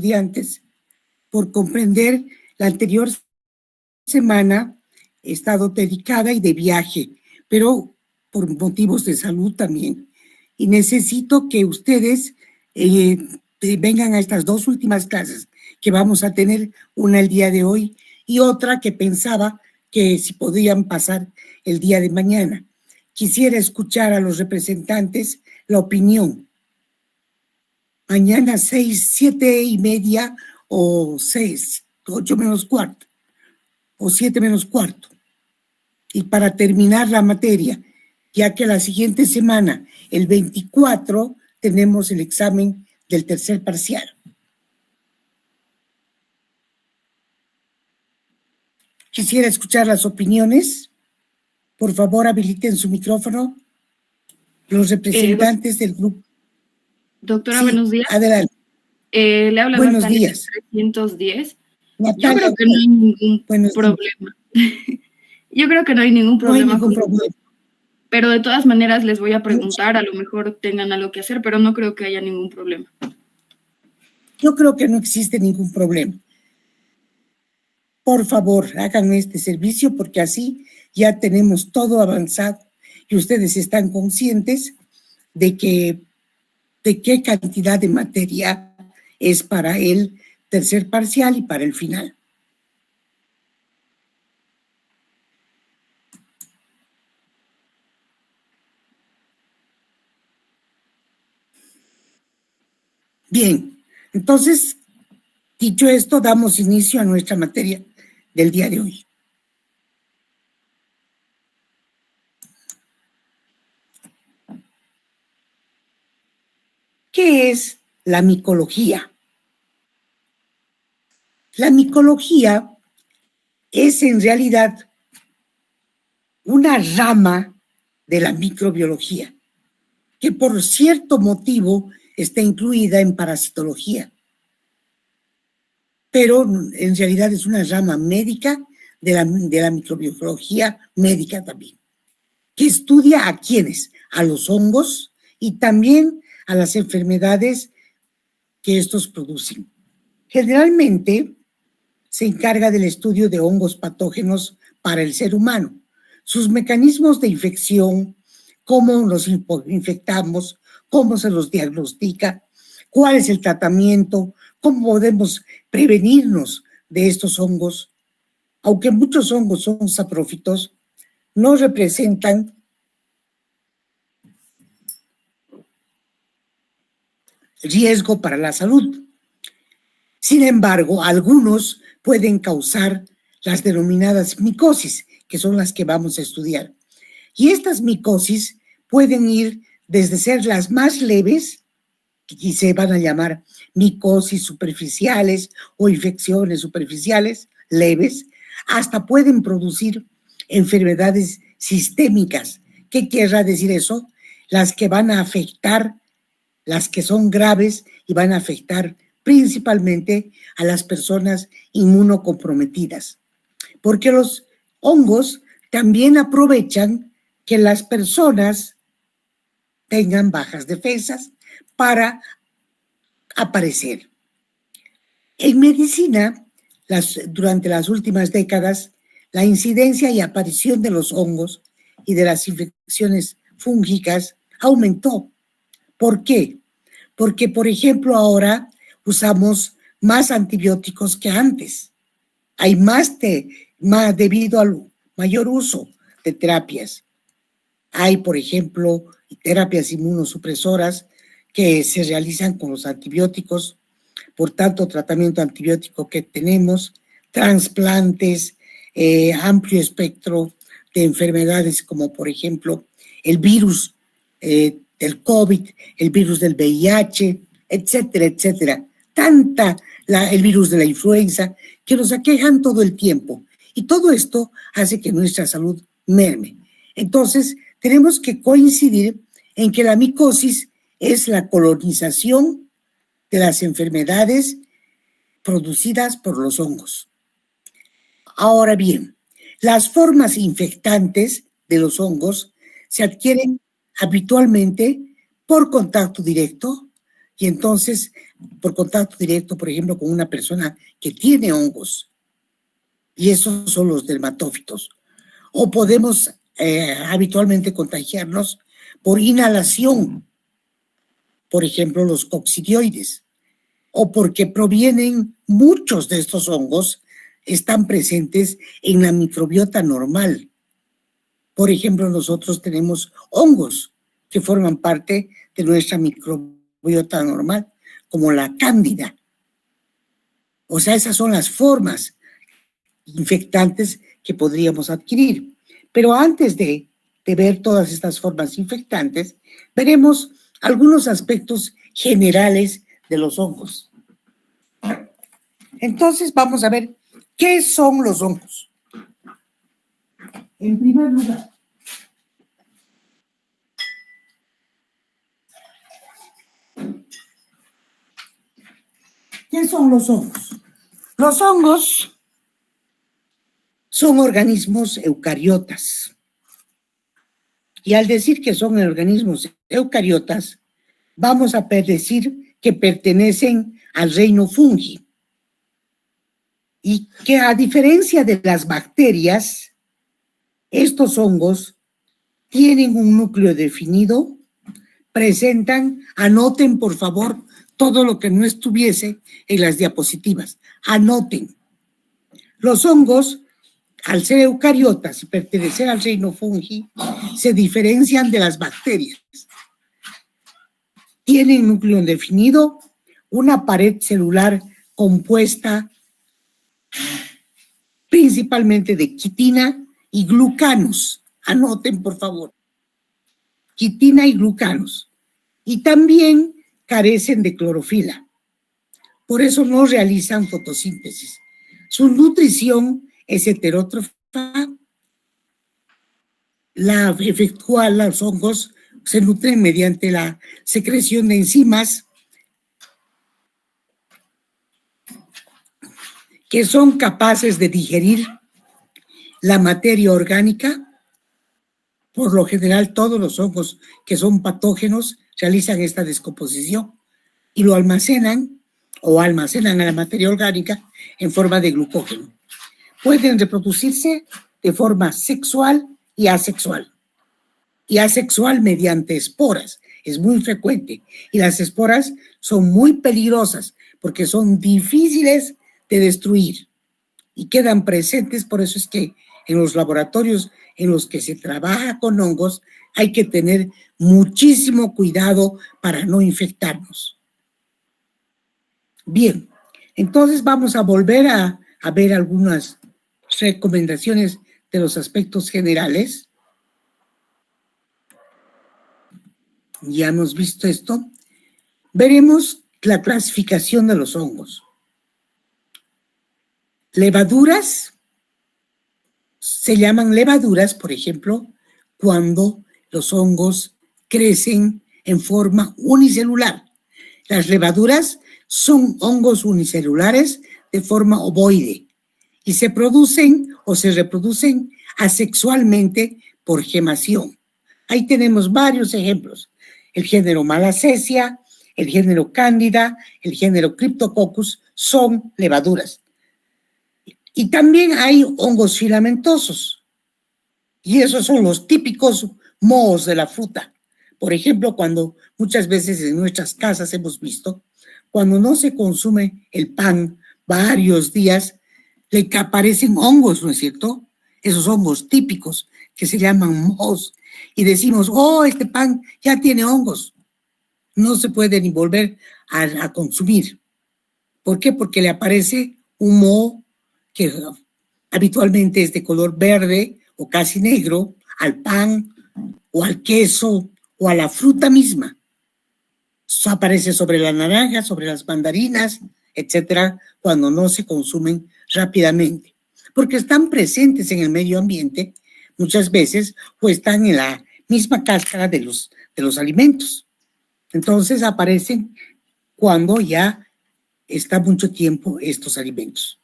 estudiantes por comprender. La anterior semana he estado dedicada y de viaje, pero por motivos de salud también. Y necesito que ustedes vengan a estas dos últimas clases que vamos a tener, una el día de hoy y otra que pensaba que si podían pasar el día de mañana. Quisiera escuchar a los representantes la opinión. Mañana 6, 7:30 o 6, 8 menos cuarto o 7 menos cuarto. Y para terminar la materia, ya que la siguiente semana, el 24, tenemos el examen del tercer parcial. Quisiera escuchar las opiniones. Por favor, habiliten su micrófono. Los representantes del grupo. Doctora, sí, buenos días. Adelante. Le habla buenos Natalia días. 310. Natalia, yo creo que no hay ningún problema. Yo creo que no hay ningún problema. No hay ningún problema. Pero de todas maneras les voy a preguntar, a lo mejor tengan algo que hacer, pero no creo que haya ningún problema. Yo creo que no existe ningún problema. Por favor, hagan este servicio porque así ya tenemos todo avanzado y ustedes están conscientes de qué cantidad de materia es para el tercer parcial y para el final. Bien, entonces, dicho esto, damos inicio a nuestra materia del día de hoy. ¿Qué es la micología? La micología es en realidad una rama de la microbiología que por cierto motivo está incluida en parasitología, pero en realidad es una rama médica de la microbiología médica también, que estudia a quiénes, a los hongos y también a las enfermedades que estos producen. Generalmente se encarga del estudio de hongos patógenos para el ser humano, sus mecanismos de infección, cómo los infectamos, cómo se los diagnostica, cuál es el tratamiento, cómo podemos prevenirnos de estos hongos. Aunque muchos hongos son saprófitos, no representan riesgo para la salud. Sin embargo, algunos pueden causar las denominadas micosis, que son las que vamos a estudiar. Y estas micosis pueden ir desde ser las más leves, que se van a llamar micosis superficiales o infecciones superficiales leves, hasta pueden producir enfermedades sistémicas. ¿Qué querrá decir eso? Las que van a afectar, las que son graves y van a afectar principalmente a las personas inmunocomprometidas. Porque los hongos también aprovechan que las personas tengan bajas defensas para aparecer. En medicina, durante las últimas décadas, la incidencia y aparición de los hongos y de las infecciones fúngicas aumentó. ¿Por qué? Porque, por ejemplo, ahora usamos más antibióticos que antes. Hay más debido al mayor uso de terapias. Hay, por ejemplo, terapias inmunosupresoras que se realizan con los antibióticos, por tanto, tratamiento antibiótico que tenemos, trasplantes, amplio espectro de enfermedades como, por ejemplo, el virus del COVID, el virus del VIH, etcétera, etcétera. El virus de la influenza, que nos aquejan todo el tiempo. Y todo esto hace que nuestra salud merme. Entonces, tenemos que coincidir en que la micosis es la colonización de las enfermedades producidas por los hongos. Ahora bien, las formas infectantes de los hongos se adquieren habitualmente por contacto directo y entonces por contacto directo, por ejemplo, con una persona que tiene hongos, y esos son los dermatófitos. O podemos habitualmente contagiarnos por inhalación, por ejemplo, los coccidioides, o porque provienen muchos de estos hongos, están presentes en la microbiota normal. Por ejemplo, nosotros tenemos hongos que forman parte de nuestra microbiota normal, como la cándida. O sea, esas son las formas infectantes que podríamos adquirir. Pero antes de ver todas estas formas infectantes, veremos algunos aspectos generales de los hongos. Entonces, vamos a ver qué son los hongos. En primer lugar, ¿qué son los hongos? Los hongos son organismos eucariotas. Y al decir que son organismos eucariotas, vamos a decir que pertenecen al reino fungi. Y que a diferencia de las bacterias, estos hongos tienen un núcleo definido, presentan, anoten por favor todo lo que no estuviese en las diapositivas, anoten. Los hongos, al ser eucariotas y pertenecer al reino fungi, se diferencian de las bacterias. Tienen núcleo definido, una pared celular compuesta principalmente de quitina y glucanos. Anoten, por favor. Quitina y glucanos. Y también carecen de clorofila. Por eso no realizan fotosíntesis. Su nutrición es heterótrofa. La efectúan los hongos, se nutren mediante la secreción de enzimas que son capaces de digerir la materia orgánica. Por lo general, todos los hongos que son patógenos realizan esta descomposición y lo almacenan a la materia orgánica en forma de glucógeno. Pueden reproducirse de forma sexual y asexual. Y asexual mediante esporas, es muy frecuente. Y las esporas son muy peligrosas porque son difíciles de destruir y quedan presentes. Por eso es que en los laboratorios en los que se trabaja con hongos hay que tener muchísimo cuidado para no infectarnos. Bien, entonces vamos a volver a ver algunas recomendaciones de los aspectos generales. Ya hemos visto esto. Veremos la clasificación de los hongos. Levaduras, se llaman levaduras, por ejemplo, cuando los hongos crecen en forma unicelular. Las levaduras son hongos unicelulares de forma ovoide y se producen o se reproducen asexualmente por gemación. Ahí tenemos varios ejemplos. El género Malassezia, el género Cándida, el género Cryptococcus son levaduras. Y también hay hongos filamentosos. Y esos son los típicos mohos de la fruta. Por ejemplo, cuando muchas veces en nuestras casas hemos visto, cuando no se consume el pan varios días, le aparecen hongos, ¿no es cierto? Esos hongos típicos que se llaman mohos. Y decimos, oh, este pan ya tiene hongos. No se puede ni volver a consumir. ¿Por qué? Porque le aparece un moho que habitualmente es de color verde o casi negro, al pan o al queso o a la fruta misma. Eso aparece sobre la naranja, sobre las mandarinas, etcétera, cuando no se consumen rápidamente. Porque están presentes en el medio ambiente muchas veces o están en la misma cáscara de los alimentos. Entonces aparecen cuando ya está mucho tiempo estos alimentos.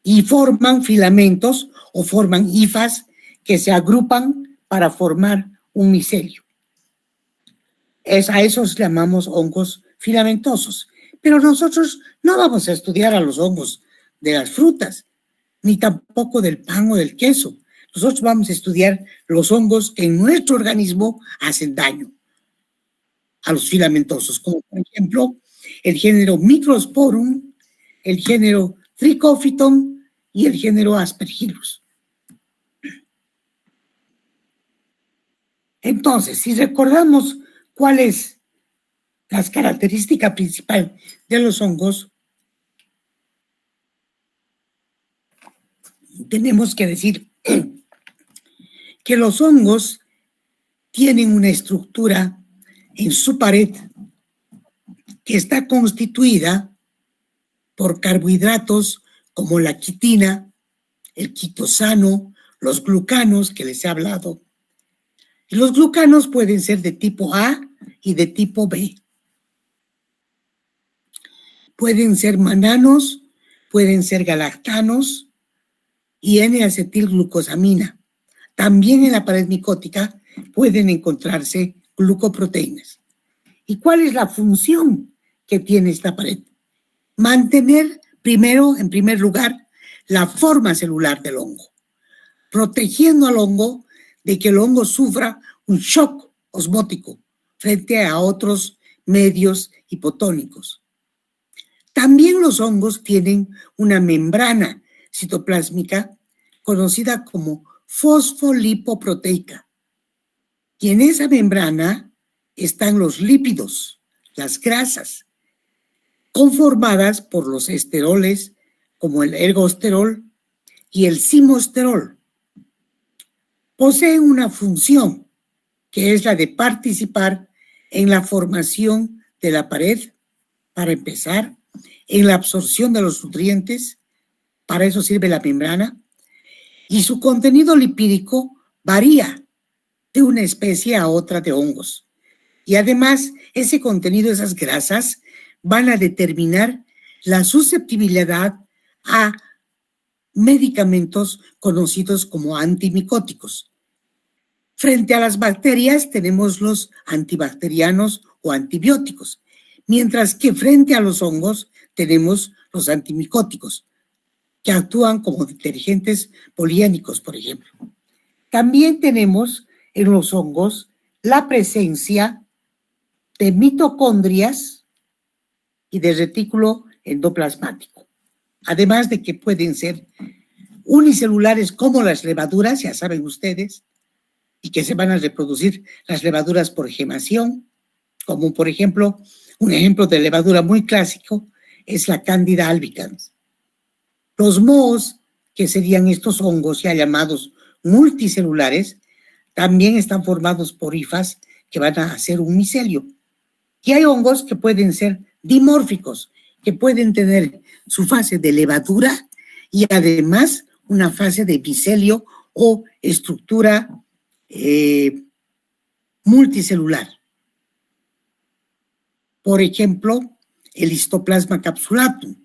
Y forman filamentos o forman hifas que se agrupan para formar un micelio. A esos llamamos hongos filamentosos. Pero nosotros no vamos a estudiar a los hongos de las frutas, ni tampoco del pan o del queso. Nosotros vamos a estudiar los hongos que en nuestro organismo hacen daño a los filamentosos, como por ejemplo el género Microsporum, el género Trichophyton y el género Aspergillus. Entonces, si recordamos cuál es la característica principal de los hongos, tenemos que decir que los hongos tienen una estructura en su pared que está constituida por carbohidratos como la quitina, el quitosano, los glucanos que les he hablado. Y los glucanos pueden ser de tipo A y de tipo B. Pueden ser mananos, pueden ser galactanos y N-acetilglucosamina. También en la pared micótica pueden encontrarse glucoproteínas. ¿Y cuál es la función que tiene esta pared? Mantener en primer lugar, la forma celular del hongo, protegiendo al hongo de que el hongo sufra un shock osmótico frente a otros medios hipotónicos. También los hongos tienen una membrana citoplásmica conocida como fosfolipoproteica. Y en esa membrana están los lípidos, las grasas, conformadas por los esteroles como el ergosterol y el simosterol. Poseen una función que es la de participar en la formación de la pared, para empezar, en la absorción de los nutrientes, para eso sirve la membrana, y su contenido lipídico varía de una especie a otra de hongos. Y además, ese contenido, esas grasas, van a determinar la susceptibilidad a medicamentos conocidos como antimicóticos. Frente a las bacterias tenemos los antibacterianos o antibióticos, mientras que frente a los hongos tenemos los antimicóticos, que actúan como detergentes poliénicos, por ejemplo. También tenemos en los hongos la presencia de mitocondrias y de retículo endoplasmático, además de que pueden ser unicelulares como las levaduras, ya saben ustedes, y que se van a reproducir las levaduras por gemación, como por ejemplo, un ejemplo de levadura muy clásico es la Candida albicans. Los mohos, que serían estos hongos ya llamados multicelulares, también están formados por hifas que van a hacer un micelio. Y hay hongos que pueden ser dimórficos, que pueden tener su fase de levadura y además una fase de micelio o estructura multicelular. Por ejemplo, el Histoplasma capsulatum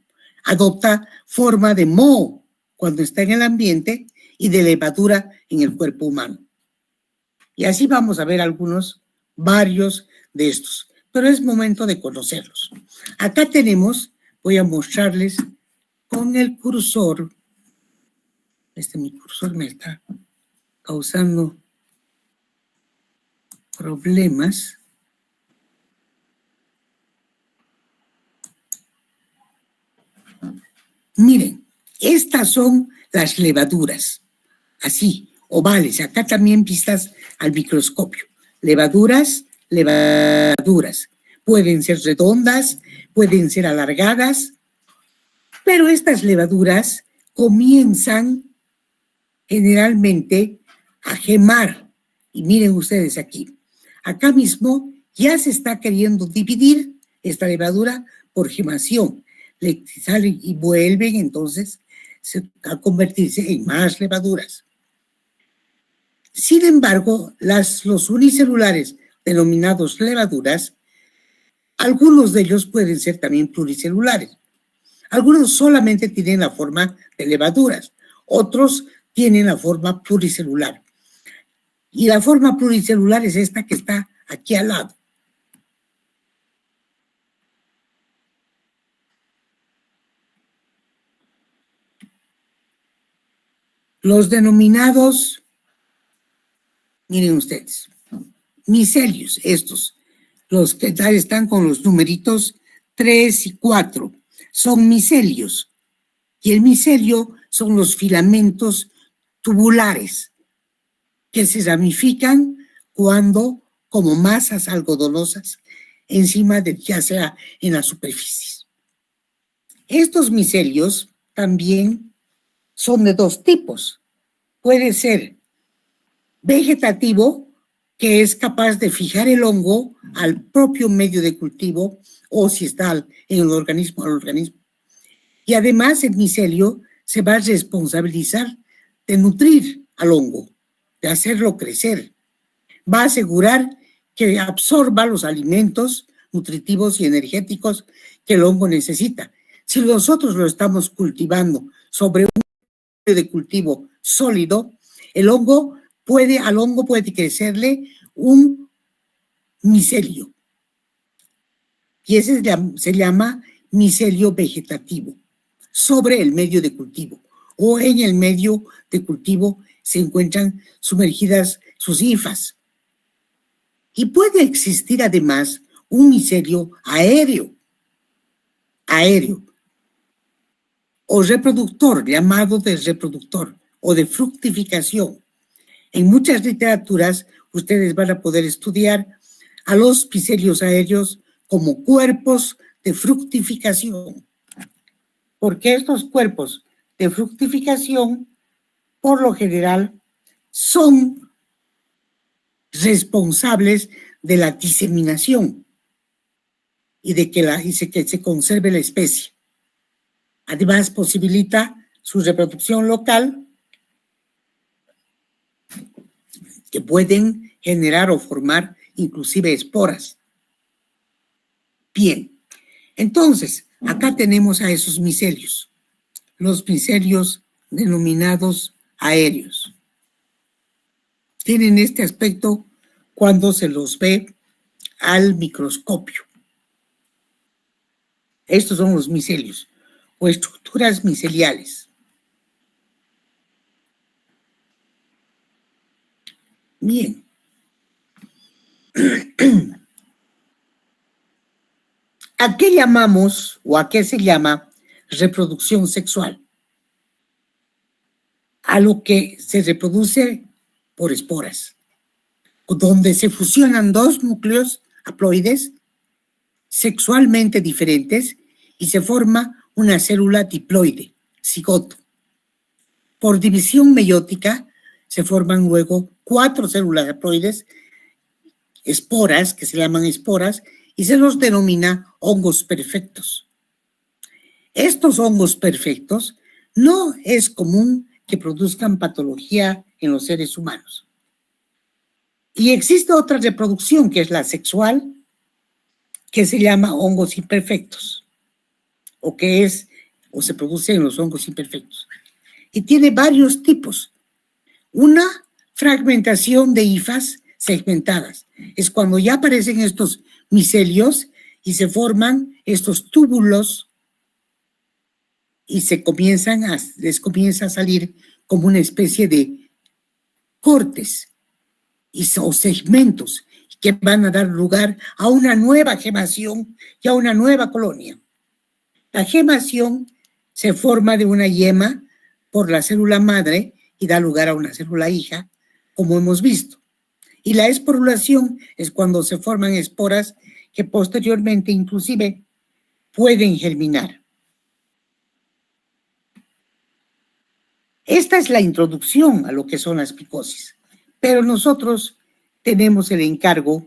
adopta forma de moho cuando está en el ambiente y de levadura en el cuerpo humano. Y así vamos a ver varios de estos, pero es momento de conocerlos. Acá tenemos, voy a mostrarles con el cursor, mi cursor me está causando problemas. Miren, estas son las levaduras, así, ovales, acá también vistas al microscopio. Levaduras, pueden ser redondas, pueden ser alargadas, pero estas levaduras comienzan generalmente a gemar. Y miren ustedes aquí, acá mismo ya se está queriendo dividir esta levadura por gemación. Le salen y vuelven entonces a convertirse en más levaduras. Sin embargo, los unicelulares denominados levaduras, algunos de ellos pueden ser también pluricelulares. Algunos solamente tienen la forma de levaduras, otros tienen la forma pluricelular. Y la forma pluricelular es esta que está aquí al lado. Los denominados, miren ustedes, micelios, estos, los que están con los numeritos 3 y 4, son micelios. Y el micelio son los filamentos tubulares que se ramifican cuando, como masas algodonosas, encima de, ya sea en la superficie. Estos micelios también son de dos tipos. Puede ser vegetativo, que es capaz de fijar el hongo al propio medio de cultivo, o si está en el organismo, al organismo. Y además el micelio se va a responsabilizar de nutrir al hongo, de hacerlo crecer. Va a asegurar que absorba los alimentos nutritivos y energéticos que el hongo necesita. Si nosotros lo estamos cultivando sobre un medio de cultivo sólido, al hongo puede crecerle un micelio. Y ese se llama micelio vegetativo, sobre el medio de cultivo. O en el medio de cultivo se encuentran sumergidas sus hifas. Y puede existir además un micelio aéreo, o reproductor, llamado de reproductor, o de fructificación. En muchas literaturas ustedes van a poder estudiar a los micelios aéreos como cuerpos de fructificación, porque estos cuerpos de fructificación, por lo general, son responsables de la diseminación y de que se conserve la especie. Además, posibilita su reproducción local, que pueden generar o formar inclusive esporas. Bien, entonces, acá tenemos a esos micelios, los micelios denominados aéreos. Tienen este aspecto cuando se los ve al microscopio. Estos son los micelios o estructuras miceliales. Bien. ¿A qué llamamos o a qué se llama reproducción sexual? A lo que se reproduce por esporas, donde se fusionan dos núcleos haploides sexualmente diferentes y se forma una célula diploide, cigoto. Por división meiótica se forman luego 4 células haploides, esporas, que se llaman esporas, y se los denomina hongos perfectos. Estos hongos perfectos no es común que produzcan patología en los seres humanos. Y existe otra reproducción, que es la sexual, que se llama hongos imperfectos, o se produce en los hongos imperfectos. Y tiene varios tipos. Una fragmentación de hifas segmentadas. Es cuando ya aparecen estos micelios y se forman estos túbulos y les comienza a salir como una especie de cortes o segmentos que van a dar lugar a una nueva gemación y a una nueva colonia. La gemación se forma de una yema por la célula madre y da lugar a una célula hija, como hemos visto. Y la esporulación es cuando se forman esporas que posteriormente inclusive pueden germinar. Esta es la introducción a lo que son las micosis, pero nosotros tenemos el encargo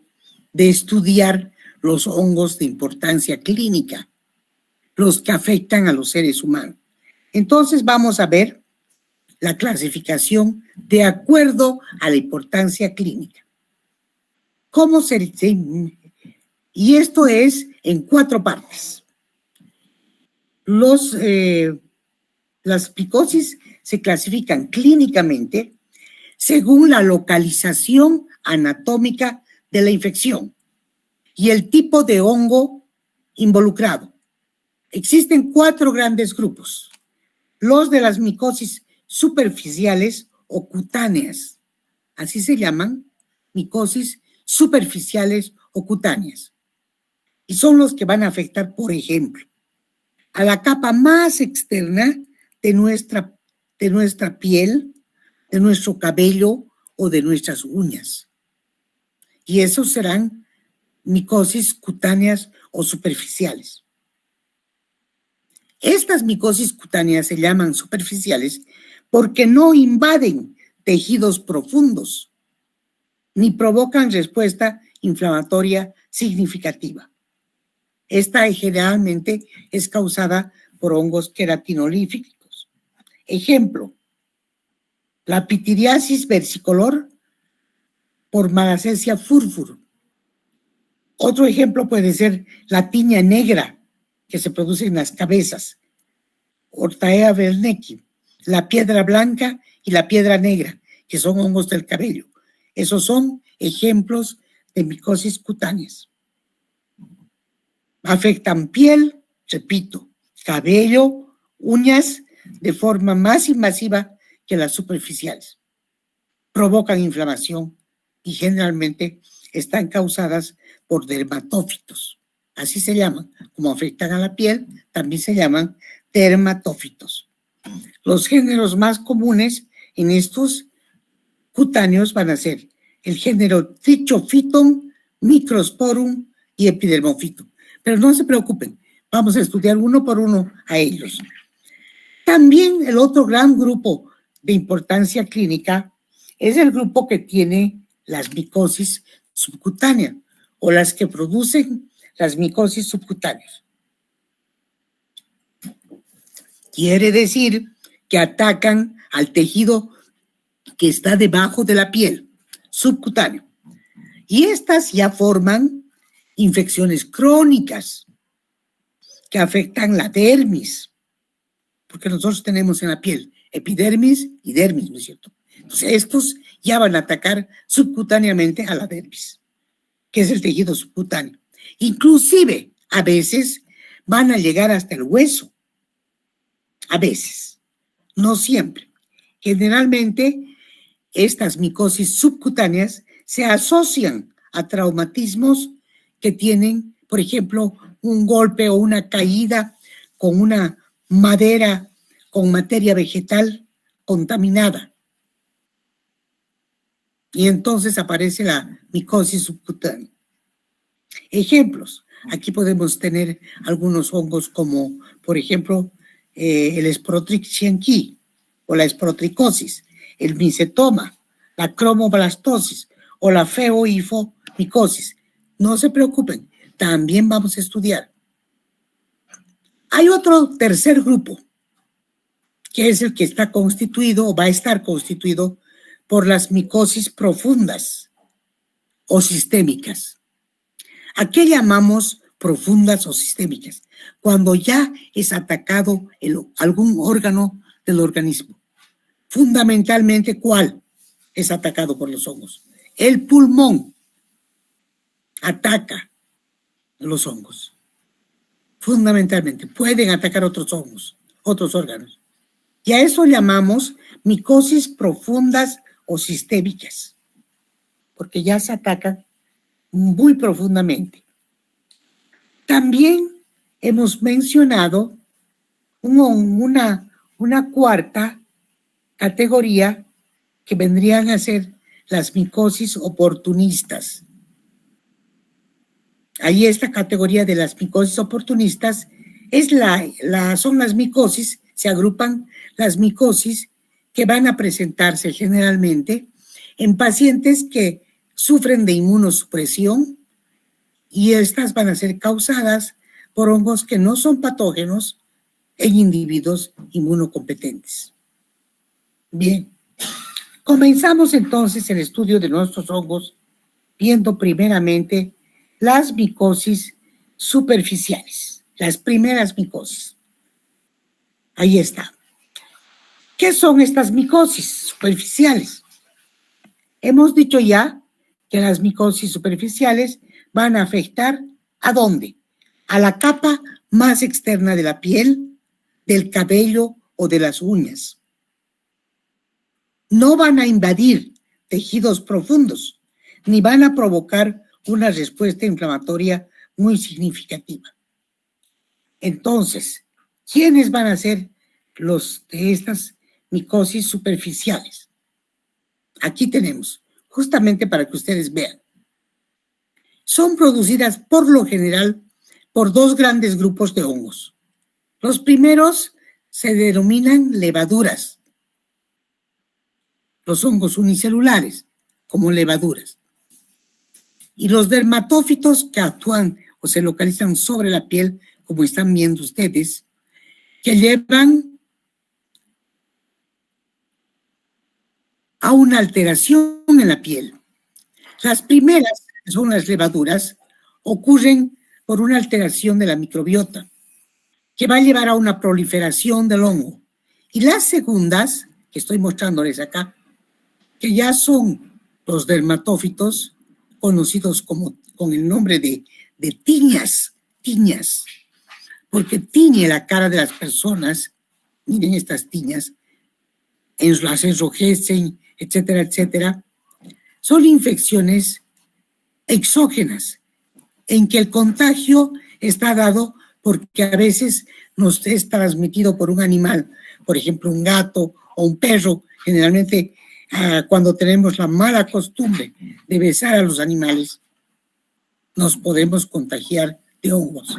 de estudiar los hongos de importancia clínica, los que afectan a los seres humanos. Entonces vamos a ver la clasificación de acuerdo a la importancia clínica. Y esto es en 4 partes. Las micosis se clasifican clínicamente según la localización anatómica de la infección y el tipo de hongo involucrado. Existen 4 grandes grupos. Los de las micosis superficiales o cutáneas. Así se llaman, micosis superficiales o cutáneas. Y son los que van a afectar, por ejemplo, a la capa más externa de nuestra piel, de nuestro cabello o de nuestras uñas. Y esos serán micosis cutáneas o superficiales. Estas micosis cutáneas se llaman superficiales porque no invaden tejidos profundos ni provocan respuesta inflamatoria significativa. Esta generalmente es causada por hongos queratinolíficos. Ejemplo, la pityriasis versicolor por Malassezia furfur. Otro ejemplo puede ser la tiña negra que se produce en las cabezas, Ortaea wernicki, la piedra blanca y la piedra negra, que son hongos del cabello. Esos son ejemplos de micosis cutáneas. Afectan piel, repito, cabello, uñas, de forma más invasiva que las superficiales. Provocan inflamación y generalmente están causadas por dermatófitos. Así se llaman. Como afectan a la piel, también se llaman dermatófitos. Los géneros más comunes en estos cutáneos van a ser el género Trichophyton, Microsporum y Epidermophyton. Pero no se preocupen, vamos a estudiar uno por uno a ellos. También el otro gran grupo de importancia clínica es el grupo que tiene las micosis subcutáneas o las que producen las micosis subcutáneas. Quiere decir que atacan al tejido que está debajo de la piel, subcutáneo. Y estas ya forman infecciones crónicas que afectan la dermis, porque nosotros tenemos en la piel epidermis y dermis, ¿no es cierto? Entonces estos ya van a atacar subcutáneamente a la dermis, que es el tejido subcutáneo. Inclusive, a veces, van a llegar hasta el hueso. A veces, no siempre. Generalmente, estas micosis subcutáneas se asocian a traumatismos que tienen, por ejemplo, un golpe o una caída con una madera, con materia vegetal contaminada. Y entonces aparece la micosis subcutánea. Ejemplos. Aquí podemos tener algunos hongos como, por ejemplo, el Sprotrix o la esprotricosis, el micetoma, la cromoblastosis o la feohifomicosis. No se preocupen, también vamos a estudiar. Hay otro tercer grupo, que es el que está constituido o va a estar constituido por las micosis profundas o sistémicas. ¿A qué llamamos profundas o sistémicas? Cuando ya es atacado algún órgano del organismo. Fundamentalmente, ¿cuál es atacado por los hongos? El pulmón ataca los hongos. Fundamentalmente, pueden atacar otros hongos, otros órganos. Y a eso llamamos micosis profundas o sistémicas, porque ya se atacan muy profundamente. También hemos mencionado una cuarta categoría que vendrían a ser las micosis oportunistas. Ahí esta categoría de las micosis oportunistas es son las micosis, se agrupan las micosis que van a presentarse generalmente en pacientes que sufren de inmunosupresión y estas van a ser causadas por hongos que no son patógenos en individuos inmunocompetentes. Bien, comenzamos entonces el estudio de nuestros hongos viendo primeramente las micosis superficiales, las primeras micosis. Ahí está. ¿Qué son estas micosis superficiales? Hemos dicho ya que las micosis superficiales van a afectar ¿a dónde? A la capa más externa de la piel, del cabello o de las uñas. no van a invadir tejidos profundos, ni van a provocar una respuesta inflamatoria muy significativa. Entonces, ¿quiénes van a ser los de estas micosis superficiales? Aquí tenemos, justamente para que ustedes vean. Son producidas por lo general por dos grandes grupos de hongos. Los primeros se denominan levaduras, los hongos unicelulares, como levaduras. Y los dermatófitos que actúan o se localizan sobre la piel, como están viendo ustedes, que llevan a una alteración en la piel. Las primeras, que son las levaduras, ocurren por una alteración de la microbiota, que va a llevar a una proliferación del hongo. Y las segundas, que estoy mostrándoles acá, que ya son los dermatófitos, conocidos como, con el nombre de tiñas, porque tiñe la cara de las personas, miren estas tiñas, las enrojecen, etcétera, etcétera. Son infecciones exógenas, en que el contagio está dado porque a veces nos es transmitido por un animal, por ejemplo, un gato o un perro. Generalmente, cuando tenemos la mala costumbre de besar a los animales, nos podemos contagiar de hongos.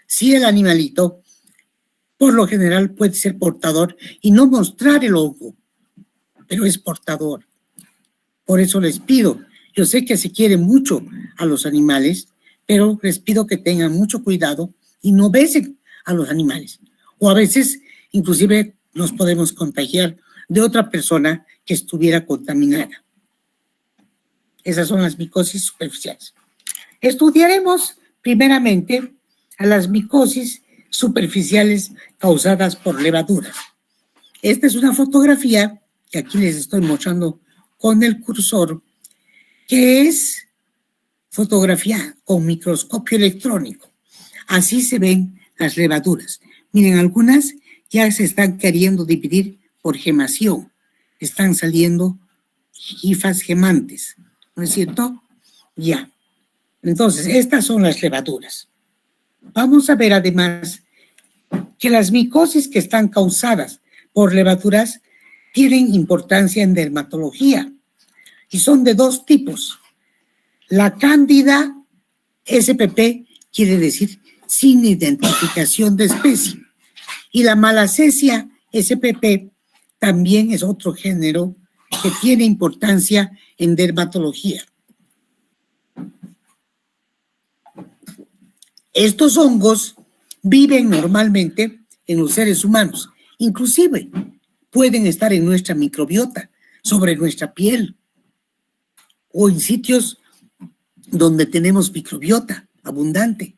Si el animalito, por lo general, puede ser portador y no mostrar el hongo, pero es portador. Por eso les pido, yo sé que se quiere mucho a los animales, pero les pido que tengan mucho cuidado y no besen a los animales. O a veces, inclusive, nos podemos contagiar de otra persona que estuviera contaminada. Esas son las micosis superficiales. Estudiaremos primeramente a las micosis superficiales causadas por levaduras. Esta es una fotografía que aquí les estoy mostrando con el cursor, que es fotografía con microscopio electrónico. Así se ven las levaduras. Miren, algunas ya se están queriendo dividir por gemación. Están saliendo hifas gemantes, ¿no es cierto? Ya. Entonces, estas son las levaduras. Vamos a ver además que las micosis que están causadas por levaduras tienen importancia en dermatología y son de dos tipos. La cándida SPP quiere decir sin identificación de especie, y la malacesia SPP también es otro género que tiene importancia en dermatología. Estos hongos viven normalmente en los seres humanos, inclusive pueden estar en nuestra microbiota, sobre nuestra piel, o en sitios donde tenemos microbiota abundante.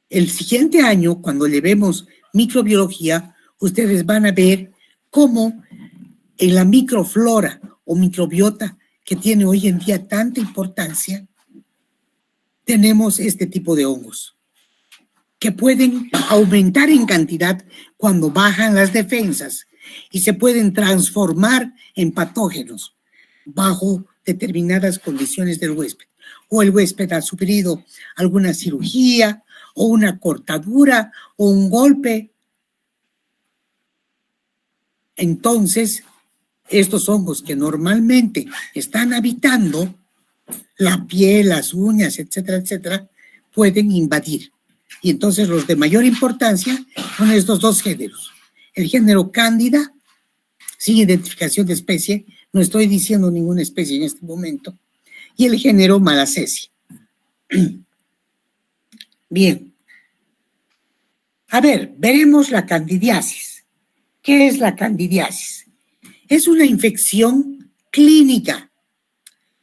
El siguiente año, cuando llevemos microbiología, ustedes van a ver cómo en la microflora o microbiota que tiene hoy en día tanta importancia, tenemos este tipo de hongos que pueden aumentar en cantidad cuando bajan las defensas y se pueden transformar en patógenos bajo determinadas condiciones del huésped. O el huésped ha sufrido alguna cirugía o una cortadura o un golpe. Entonces, estos hongos que normalmente están habitando la piel, las uñas, etcétera, etcétera, pueden invadir. Y entonces los de mayor importancia son estos dos géneros. El género Cándida, sin identificación de especie, no estoy diciendo ninguna especie en este momento, y el género Malacesia. Bien. A ver, veremos la candidiasis. ¿Qué es la candidiasis? Es una infección clínica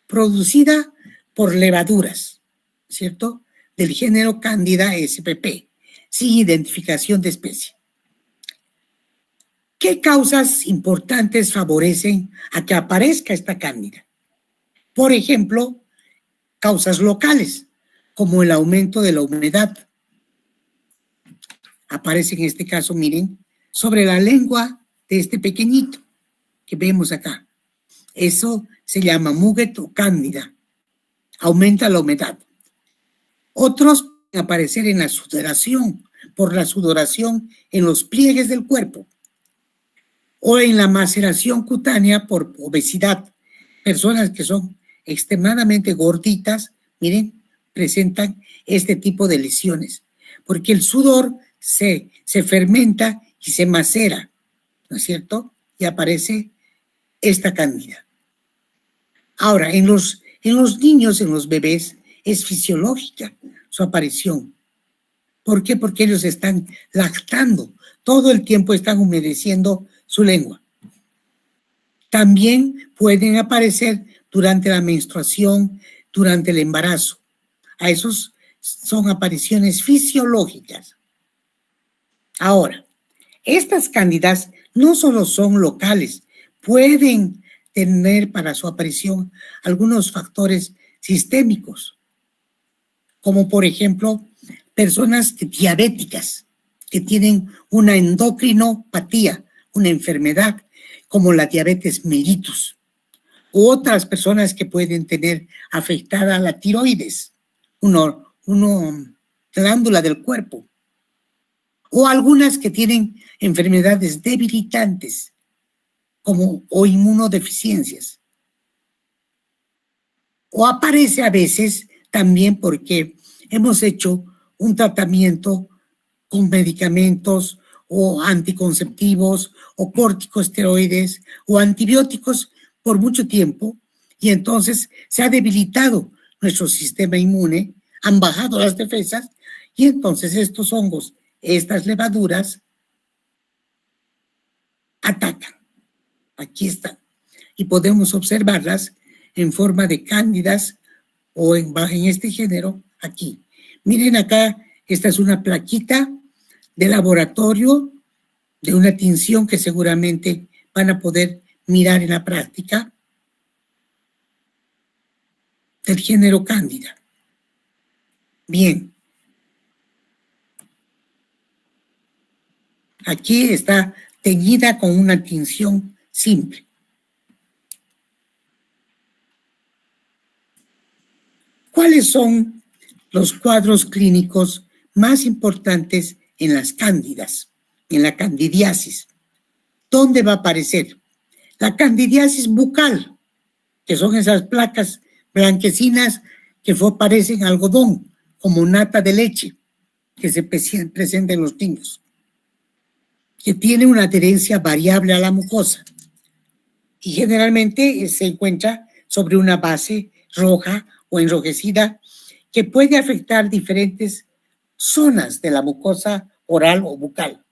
producida por levaduras, ¿cierto? Del género Candida SPP, sin identificación de especie. ¿Qué causas importantes favorecen a que aparezca esta cándida? Por ejemplo, causas locales, como el aumento de la humedad. Aparece en este caso, miren, sobre la lengua de este pequeñito. que vemos acá. Eso se llama muguet o cándida. Aumenta la humedad. Otros pueden aparecer en la sudoración, por la sudoración en los pliegues del cuerpo, o en la maceración cutánea por obesidad. Personas que son extremadamente gorditas, miren, presentan este tipo de lesiones, porque el sudor se fermenta y se macera, ¿no es cierto? Y aparece esta cándida. Ahora, en los niños, en los bebés, es fisiológica su aparición. ¿Por qué? Porque ellos están lactando, todo el tiempo están humedeciendo su lengua. También pueden aparecer durante la menstruación, durante el embarazo. A esos son apariciones fisiológicas. Ahora, estas cándidas no solo son locales, pueden tener para su aparición algunos factores sistémicos, como por ejemplo personas diabéticas que tienen una endocrinopatía, una enfermedad como la diabetes mellitus, u otras personas que pueden tener afectada la tiroides, una glándula del cuerpo, o algunas que tienen enfermedades debilitantes o inmunodeficiencias. O aparece a veces también porque hemos hecho un tratamiento con medicamentos o anticonceptivos o corticosteroides o antibióticos por mucho tiempo, y entonces se ha debilitado nuestro sistema inmune, han bajado las defensas, y entonces estos hongos, estas levaduras, atacan. Aquí están. Y podemos observarlas en forma de cándidas o en este género aquí. Miren acá, esta es una plaquita de laboratorio de una tinción que seguramente van a poder mirar en la práctica del género cándida. Bien. Aquí está teñida con una tinción simple. ¿Cuáles son los cuadros clínicos más importantes en las cándidas, en la candidiasis? ¿Dónde va a aparecer? La candidiasis bucal, que son esas placas blanquecinas que parecen algodón, como nata de leche, que se presenta en los niños, que tiene una adherencia variable a la mucosa y generalmente se encuentra sobre una base roja o enrojecida que puede afectar diferentes zonas de la mucosa oral o bucal.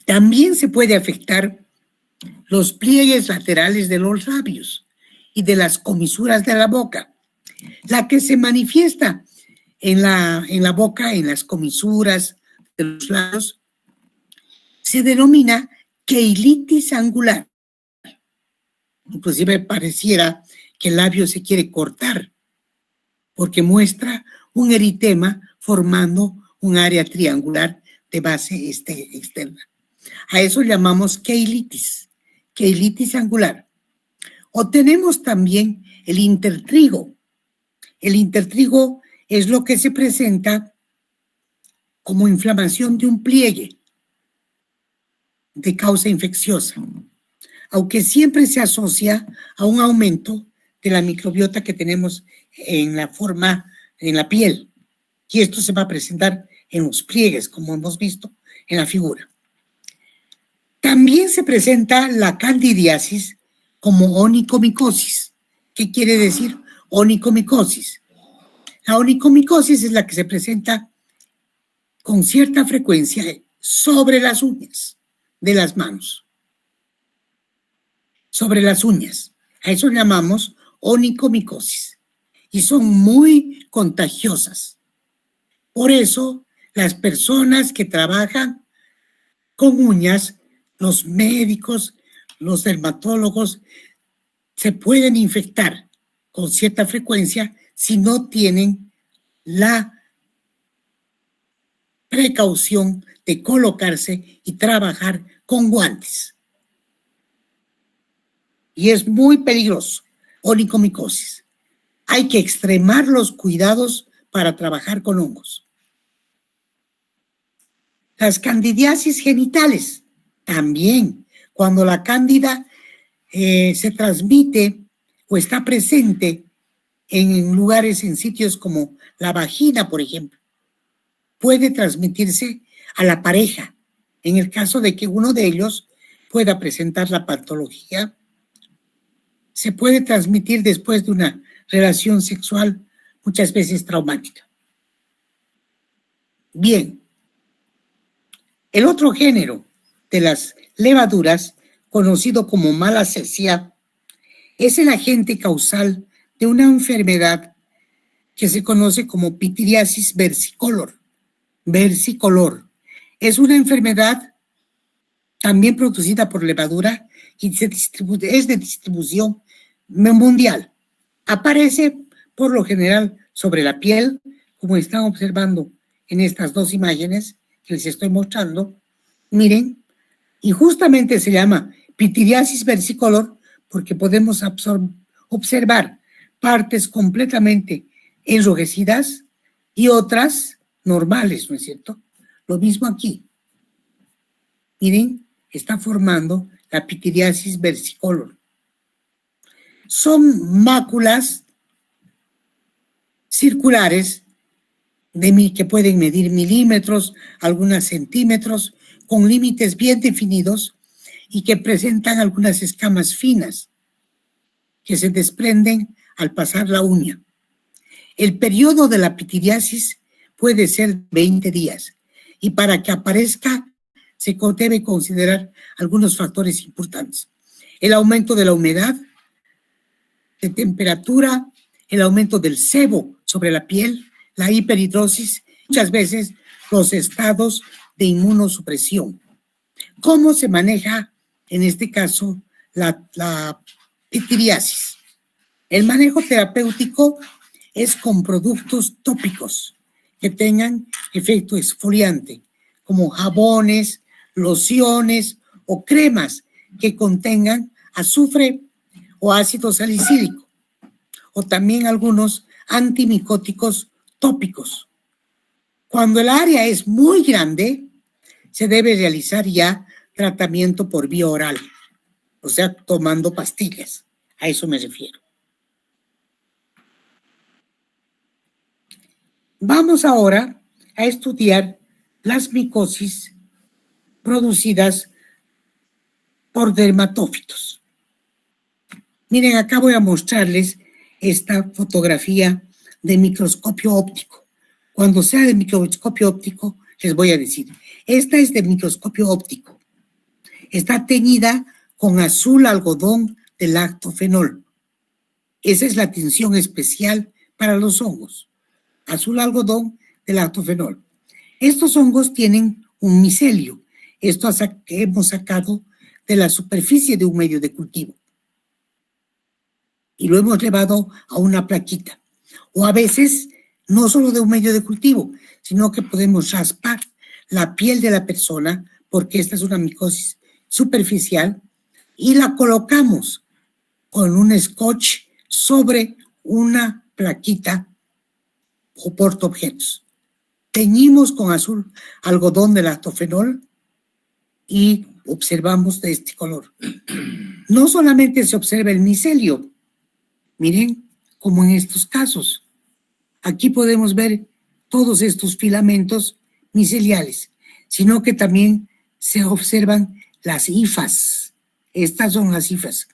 También se puede afectar los pliegues laterales de los labios y de las comisuras de la boca. La que se manifiesta en la boca, en las comisuras de los labios, se denomina queilitis angular. Inclusive pareciera que el labio se quiere cortar porque muestra un eritema formando un área triangular de base externa. A eso llamamos queilitis angular. O tenemos también el intertrigo. El intertrigo es lo que se presenta como inflamación de un pliegue de causa infecciosa, aunque siempre se asocia a un aumento de la microbiota que tenemos en la piel. Y esto se va a presentar en los pliegues, como hemos visto en la figura. También se presenta la candidiasis como onicomicosis. ¿Qué quiere decir onicomicosis? La onicomicosis es la que se presenta con cierta frecuencia sobre las uñas de las manos. Sobre las uñas. A eso llamamos onicomicosis. Y son muy contagiosas. Por eso, las personas que trabajan con uñas, los médicos, los dermatólogos, se pueden infectar con cierta frecuencia si no tienen la precaución de colocarse y trabajar con con guantes. Y es muy peligroso, onicomicosis. Hay que extremar los cuidados para trabajar con hongos. Las candidiasis genitales, también, cuando la cándida se transmite o está presente en lugares, en sitios como la vagina, por ejemplo, puede transmitirse a la pareja, en el caso de que uno de ellos pueda presentar la patología. Se puede transmitir después de una relación sexual muchas veces traumática. Bien, el otro género de las levaduras, conocido como Malassezia, es el agente causal de una enfermedad que se conoce como pityriasis versicolor. Versicolor. Es una enfermedad también producida por levadura y es de distribución mundial. Aparece por lo general sobre la piel, como están observando en estas dos imágenes que les estoy mostrando. Miren, y justamente se llama pityriasis versicolor porque podemos observar partes completamente enrojecidas y otras normales, ¿no es cierto? Lo mismo aquí. Miren, está formando la pityriasis versicolor. Son máculas circulares que pueden medir milímetros, algunas centímetros, con límites bien definidos y que presentan algunas escamas finas que se desprenden al pasar la uña. El periodo de la pityriasis puede ser 20 días y para que aparezca se debe considerar algunos factores importantes. El aumento de la humedad, de temperatura, el aumento del sebo sobre la piel, la hiperhidrosis, muchas veces los estados de inmunosupresión. ¿Cómo se maneja, en este caso, la pityriasis? El manejo terapéutico es con productos tópicos que tengan efecto exfoliante, como jabones, lociones o cremas que contengan azufre o ácido salicílico, o también algunos antimicóticos tópicos. Cuando el área es muy grande, se debe realizar ya tratamiento por vía oral, o sea, tomando pastillas. A eso me refiero. Vamos ahora a estudiar las micosis producidas por dermatófitos. Miren, acá voy a mostrarles esta fotografía de microscopio óptico. Cuando sea de microscopio óptico, les voy a decir, esta es de microscopio óptico. Está teñida con azul algodón de lactofenol. Esa es la tinción especial para los hongos. Azul algodón de lactofenol. Estos hongos tienen un micelio. Esto que hemos sacado de la superficie de un medio de cultivo. Y lo hemos llevado a una plaquita. O a veces, no solo de un medio de cultivo, sino que podemos raspar la piel de la persona, porque esta es una micosis superficial, y la colocamos con un scotch sobre una plaquita o portaobjetos. Teñimos con azul algodón de lactofenol y observamos de este color. No solamente se observa el micelio, miren, como en estos casos. Aquí podemos ver todos estos filamentos miceliales, sino que también se observan las hifas. Estas son las hifas,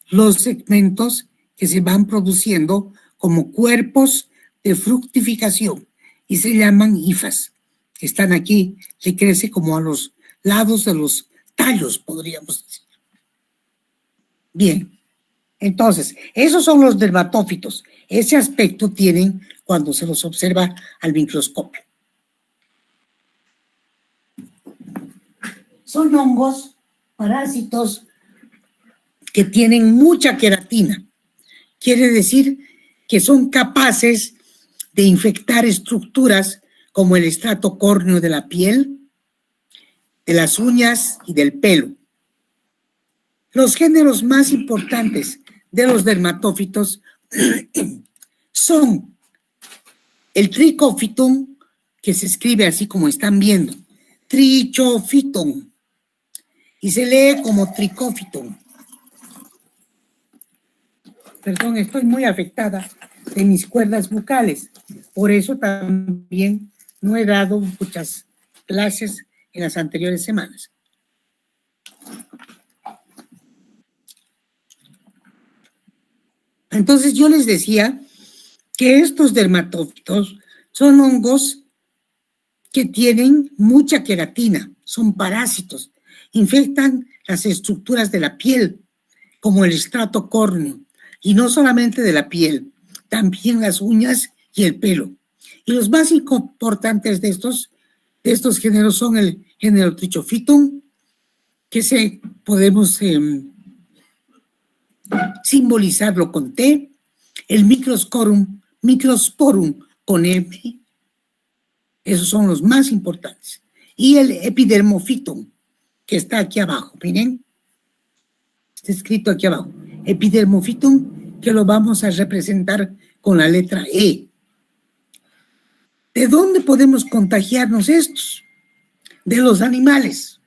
los segmentos que se van produciendo como cuerpos de fructificación y se llaman hifas. Están aquí, le crece como a los lados de los tallos, podríamos decir. Bien, entonces, esos son los dermatófitos. Ese aspecto tienen cuando se los observa al microscopio. Son hongos, parásitos que tienen mucha queratina. Quiere decir que son capaces de infectar estructuras como el estrato córneo de la piel, de las uñas y del pelo. Los géneros más importantes de los dermatófitos son el Trichophyton, que se escribe así como están viendo, Trichophyton, y se lee como Trichophyton. Perdón, estoy muy afectada de mis cuerdas bucales, por eso también no he dado muchas clases en las anteriores semanas. Entonces yo les decía que estos dermatófitos son hongos que tienen mucha queratina, son parásitos, infectan las estructuras de la piel, como el estrato córneo, y no solamente de la piel, también las uñas y el pelo. Y los más importantes de estos géneros son el género Trichophyton, que podemos simbolizarlo con T, el Microsporum con M, esos son los más importantes, y el Epidermophyton, que está aquí abajo, miren, está escrito aquí abajo, Epidermophyton, que lo vamos a representar con la letra E. ¿De dónde podemos contagiarnos estos? De los animales.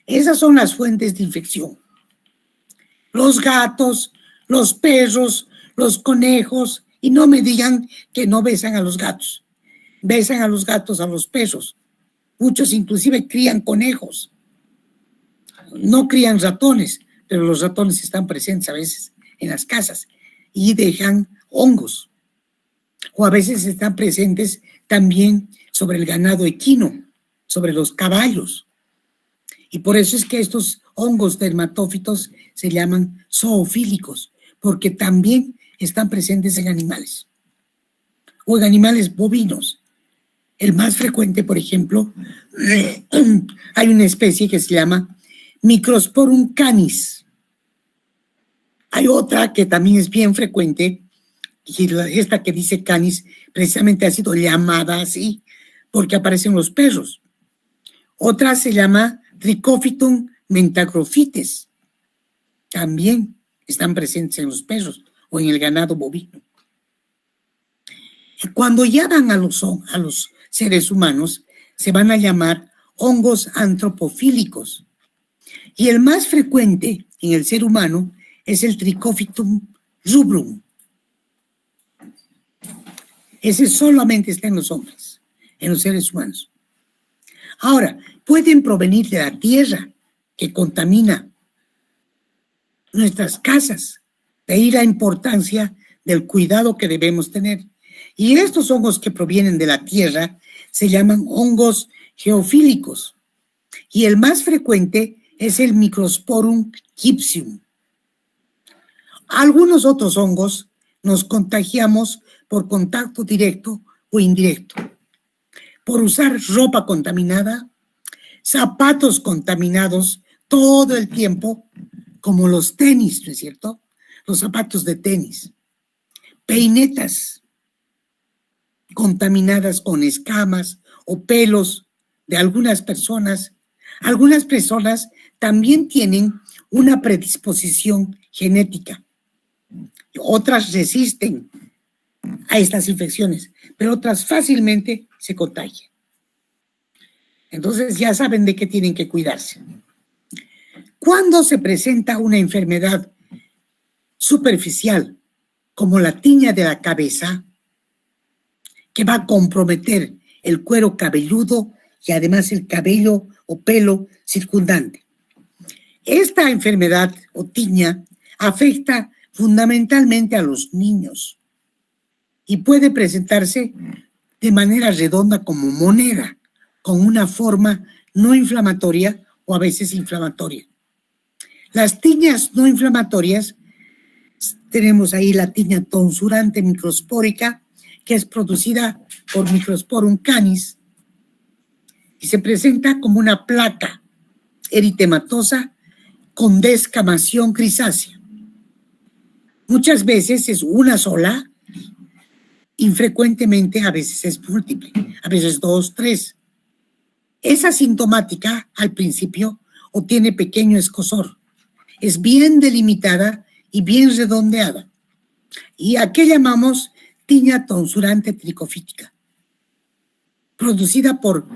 Esas son las fuentes de infección. Los gatos, los perros, los conejos, y no me digan que no besan a los gatos. Besan a los gatos, a los perros. Muchos inclusive crían conejos. No crían ratones, pero los ratones están presentes a veces en las casas y dejan hongos. O a veces están presentes también sobre el ganado equino, sobre los caballos. Y por eso es que estos hongos dermatófitos se llaman zoofílicos, porque también están presentes en animales o en animales bovinos. El más frecuente, por ejemplo, hay una especie que se llama Microsporum canis. Hay otra que también es bien frecuente, y esta que dice canis precisamente ha sido llamada así porque aparecen los perros. Otra se llama Trichophyton mentagrophytes. También están presentes en los perros o en el ganado bovino. Cuando ya van a los seres humanos, se van a llamar hongos antropofílicos. Y el más frecuente en el ser humano es el Trichophyton rubrum. Ese solamente está en los hombres, en los seres humanos. Ahora, pueden provenir de la tierra que contamina nuestras casas. De ahí la importancia del cuidado que debemos tener. Y estos hongos que provienen de la tierra se llaman hongos geofílicos. Y el más frecuente es el Microsporum gypsum. Algunos otros hongos nos contagiamos por contacto directo o indirecto, por usar ropa contaminada, zapatos contaminados todo el tiempo, como los tenis, ¿no es cierto? Los zapatos de tenis, peinetas contaminadas con escamas o pelos de algunas personas. Algunas personas también tienen una predisposición genética. Otras resisten a estas infecciones, pero otras fácilmente se contagian. Entonces ya saben de qué tienen que cuidarse. Cuando se presenta una enfermedad superficial, como la tiña de la cabeza, que va a comprometer el cuero cabelludo y además el cabello o pelo circundante. Esta enfermedad o tiña afecta fundamentalmente a los niños y puede presentarse de manera redonda como moneda, con una forma no inflamatoria o a veces inflamatoria. Las tiñas no inflamatorias, tenemos ahí la tiña tonsurante microspórica, que es producida por Microsporum canis y se presenta como una placa eritematosa con descamación grisácea. Muchas veces es una sola, infrecuentemente a veces es múltiple, a veces 2, 3. Es asintomática al principio o tiene pequeño escozor. Es bien delimitada y bien redondeada. ¿Y a qué llamamos tiña tonsurante tricofítica? Producida por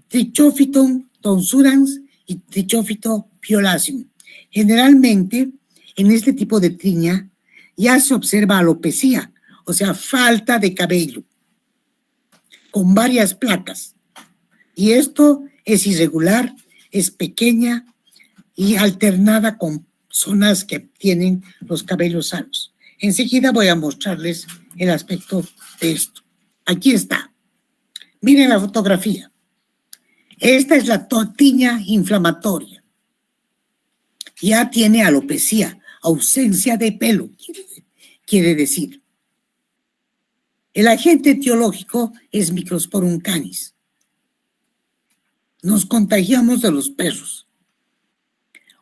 Trichophyton tonsurans y Trichophyton violaceum. Generalmente, en este tipo de tiña ya se observa alopecia, o sea, falta de cabello, con varias placas. Y esto es irregular, es pequeña y alternada con zonas que tienen los cabellos sanos. Enseguida voy a mostrarles el aspecto de esto. Aquí está. Miren la fotografía. Esta es la tiña inflamatoria. Ya tiene alopecia, ausencia de pelo, quiere decir. El agente etiológico es Microsporum canis. Nos contagiamos de los perros.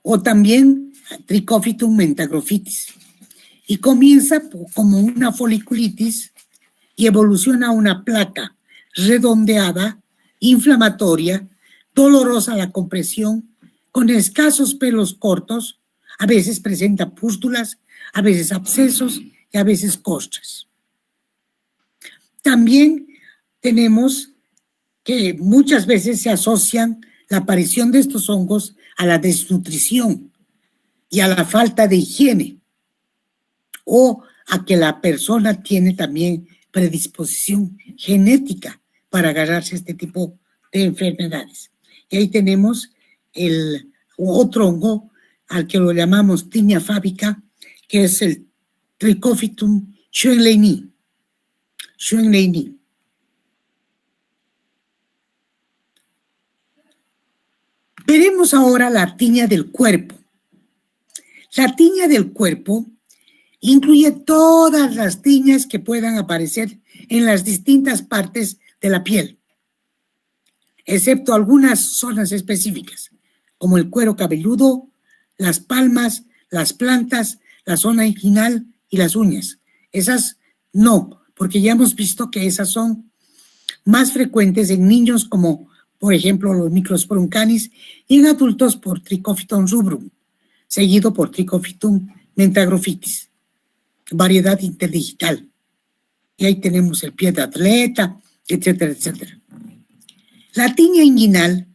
O también Trichophyton mentagrophytis. Y comienza como una foliculitis y evoluciona a una placa redondeada, inflamatoria, dolorosa a la compresión, con escasos pelos cortos, a veces presenta pústulas, a veces abscesos y a veces costras. También tenemos que muchas veces se asocian la aparición de estos hongos a la desnutrición y a la falta de higiene, o a que la persona tiene también predisposición genética para agarrarse a este tipo de enfermedades. Y ahí tenemos el otro hongo al que lo llamamos tiña fábica, que es el Trichophyton schoenleini. Veremos ahora la tiña del cuerpo. La tiña del cuerpo incluye todas las tiñas que puedan aparecer en las distintas partes de la piel, excepto algunas zonas específicas, como el cuero cabelludo, las palmas, las plantas, la zona inguinal y las uñas. Esas no, porque ya hemos visto que esas son más frecuentes en niños como, por ejemplo, los Microsporum canis, y en adultos por Trichophyton rubrum, seguido por Trichophyton mentagrophytis, variedad interdigital. Y ahí tenemos el pie de atleta, etcétera, etcétera. La tiña inguinal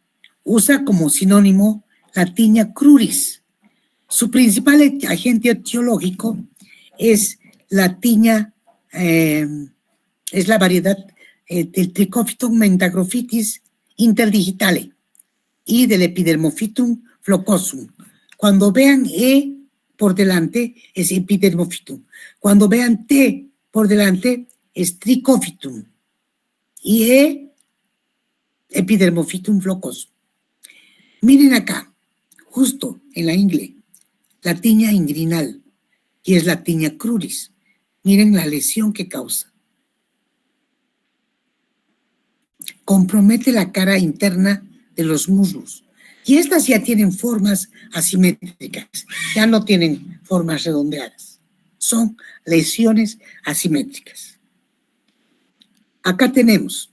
usa como sinónimo la tiña cruris. Su principal agente etiológico es la tiña, es la variedad del Trichophyton mentagrophytis interdigitale y del Epidermophytum flocosum. Cuando vean E por delante es Epidermophytum. Cuando vean T por delante es Trichophytum y E Epidermophytum flocosum. Miren acá, justo en la ingle, la tiña inguinal, y es la tiña cruris. Miren la lesión que causa. Compromete la cara interna de los muslos. Y estas ya tienen formas asimétricas, ya no tienen formas redondeadas. Son lesiones asimétricas. Acá tenemos.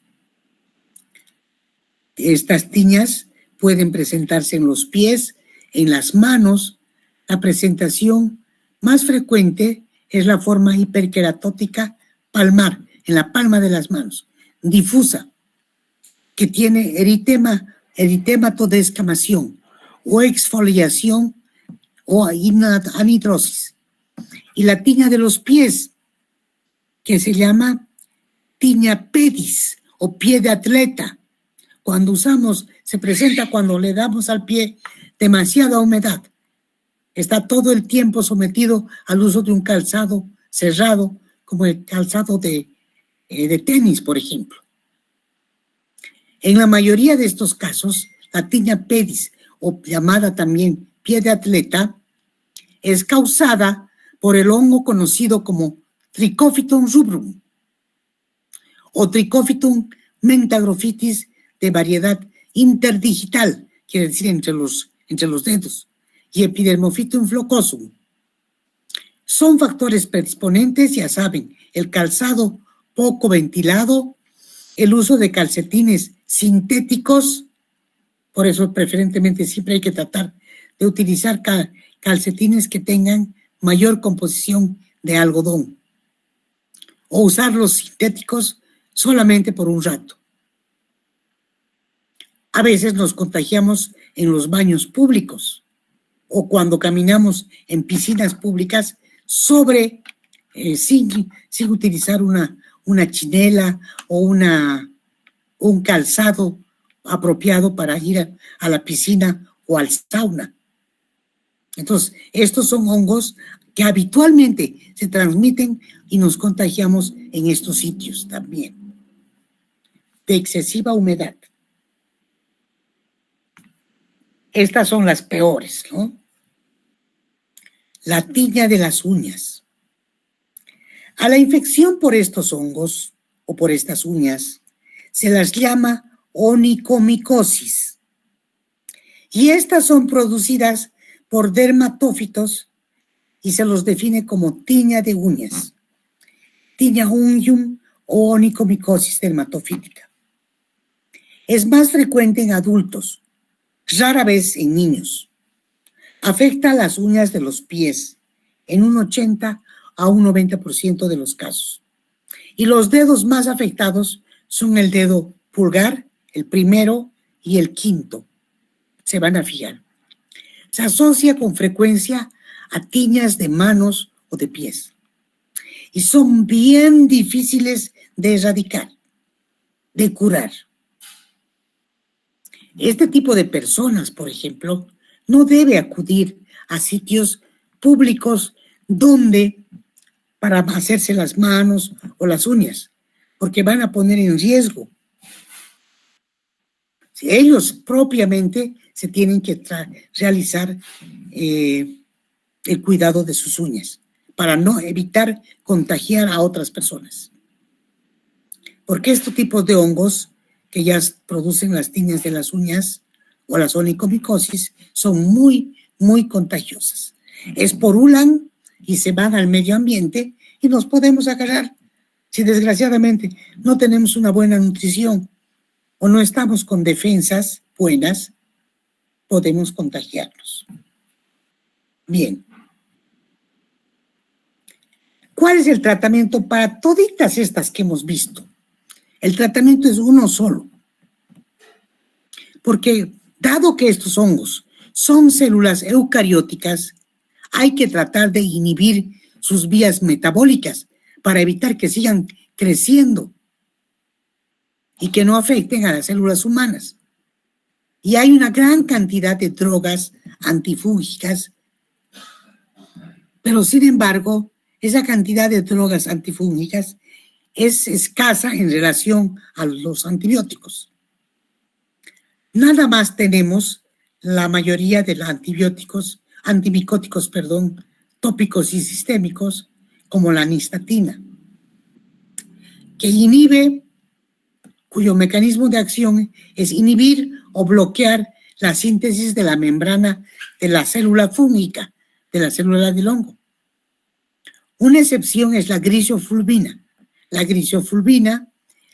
Estas tiñas pueden presentarse en los pies, en las manos. La presentación más frecuente es la forma hiperqueratótica palmar, en la palma de las manos, difusa, que tiene eritemato de escamación o exfoliación o anhidrosis. Y la tiña de los pies, que se llama tiña pedis o pie de atleta. Cuando se presenta cuando le damos al pie demasiada humedad. Está todo el tiempo sometido al uso de un calzado cerrado, como el calzado de tenis, por ejemplo. En la mayoría de estos casos, la tiña pedis, o llamada también pie de atleta, es causada por el hongo conocido como Trichophyton rubrum o Trichophyton mentagrophytis de variedad interdigital, quiere decir entre los dedos, y Epidermophytum flocosum. Son factores predisponentes, ya saben, el calzado poco ventilado, el uso de calcetines sintéticos Por eso, preferentemente, siempre hay que tratar de utilizar calcetines que tengan mayor composición de algodón o usar los sintéticos solamente por un rato. A veces nos contagiamos en los baños públicos o cuando caminamos en piscinas públicas sin utilizar una chinela o un calzado apropiado para ir a la piscina o al sauna. Entonces, estos son hongos que habitualmente se transmiten y nos contagiamos en estos sitios también. De excesiva humedad. Estas son las peores, ¿no? La tiña de las uñas. A la infección por estos hongos o por estas uñas se las llama onicomicosis. Y estas son producidas por dermatófitos y se los define como tiña de uñas. Tiña unguium o onicomicosis dermatofítica. Es más frecuente en adultos, rara vez en niños. Afecta a las uñas de los pies en un 80 a un 90% de los casos. Y los dedos más afectados son el dedo pulgar, el primero y el quinto. Se van a fijar. Se asocia con frecuencia a tiñas de manos o de pies. Y son bien difíciles de erradicar, de curar. Este tipo de personas, por ejemplo, no debe acudir a sitios públicos para hacerse las manos o las uñas, porque van a poner en riesgo. Ellos propiamente se tienen que realizar el cuidado de sus uñas para no evitar contagiar a otras personas. Porque estos tipos de hongos que ya producen las tiñas de las uñas o las onicomicosis son muy, muy contagiosas. Esporulan y se van al medio ambiente y nos podemos agarrar. Si desgraciadamente no tenemos una buena nutrición o no estamos con defensas buenas, podemos contagiarlos. Bien. ¿Cuál es el tratamiento para toditas estas que hemos visto? El tratamiento es uno solo. Porque dado que estos hongos son células eucarióticas, hay que tratar de inhibir sus vías metabólicas para evitar que sigan creciendo y que no afecten a las células humanas. Y hay una gran cantidad de drogas antifúngicas, pero sin embargo, esa cantidad de drogas antifúngicas es escasa en relación a los antibióticos. Nada más tenemos la mayoría de los antimicóticos, tópicos y sistémicos, como la nistatina, cuyo mecanismo de acción es inhibir o bloquear la síntesis de la membrana de la célula fúngica, de la célula del hongo. Una excepción es la grisofulvina. La grisofulvina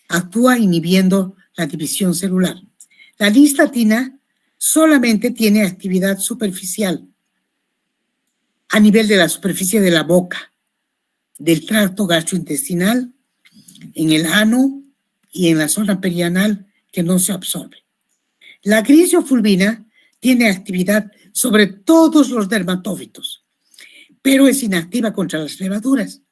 actúa inhibiendo la división celular. La nistatina solamente tiene actividad superficial a nivel de la superficie de la boca, del tracto gastrointestinal, en el ano y en la zona perianal que no se absorbe. La grisofulvina tiene actividad sobre todos los dermatófitos, pero es inactiva contra las levaduras.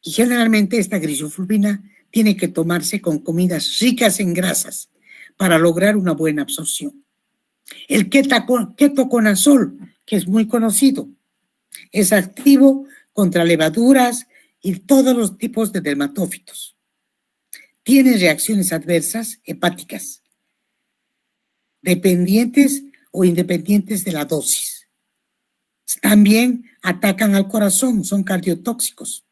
Y generalmente esta grisofulvina tiene que tomarse con comidas ricas en grasas para lograr una buena absorción. El ketoconazol, que es muy conocido, es activo contra levaduras y todos los tipos de dermatófitos. Tiene reacciones adversas hepáticas, dependientes o independientes de la dosis. También atacan al corazón, son cardiotóxicos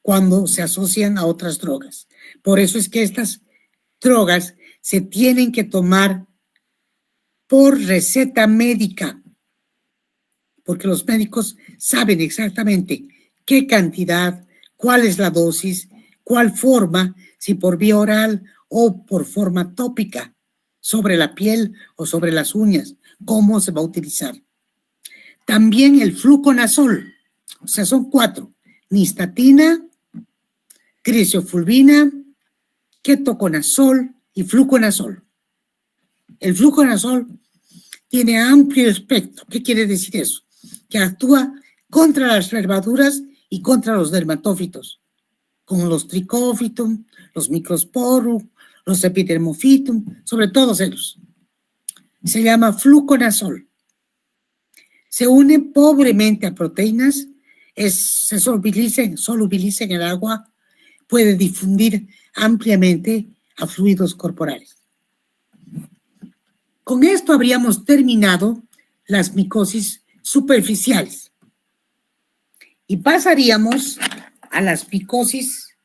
cuando se asocian a otras drogas. Por eso es que estas drogas se tienen que tomar por receta médica, porque los médicos saben exactamente qué cantidad, cuál es la dosis, cuál forma, si por vía oral o por forma tópica. sobre la piel o sobre las uñas, cómo se va a utilizar. También el fluconazol, o sea, son 4: nistatina, crisiofulvina, ketoconazol y fluconazol. El fluconazol tiene amplio espectro. ¿Qué quiere decir eso? Que actúa contra las nervaduras y contra los dermatófitos, como los tricófitum, los microsporum, los epidermophytum, sobre todos ellos. Se llama fluconazol. Se une pobremente a proteínas, se solubiliza en el agua, puede difundir ampliamente a fluidos corporales. Con esto habríamos terminado las micosis superficiales y pasaríamos a las micosis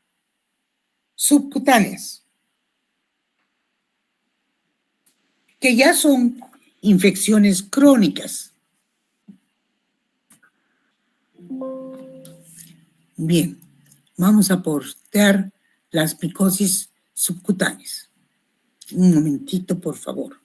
subcutáneas, que ya son infecciones crónicas. Bien, vamos a postear las micosis subcutáneas. Un momentito, por favor.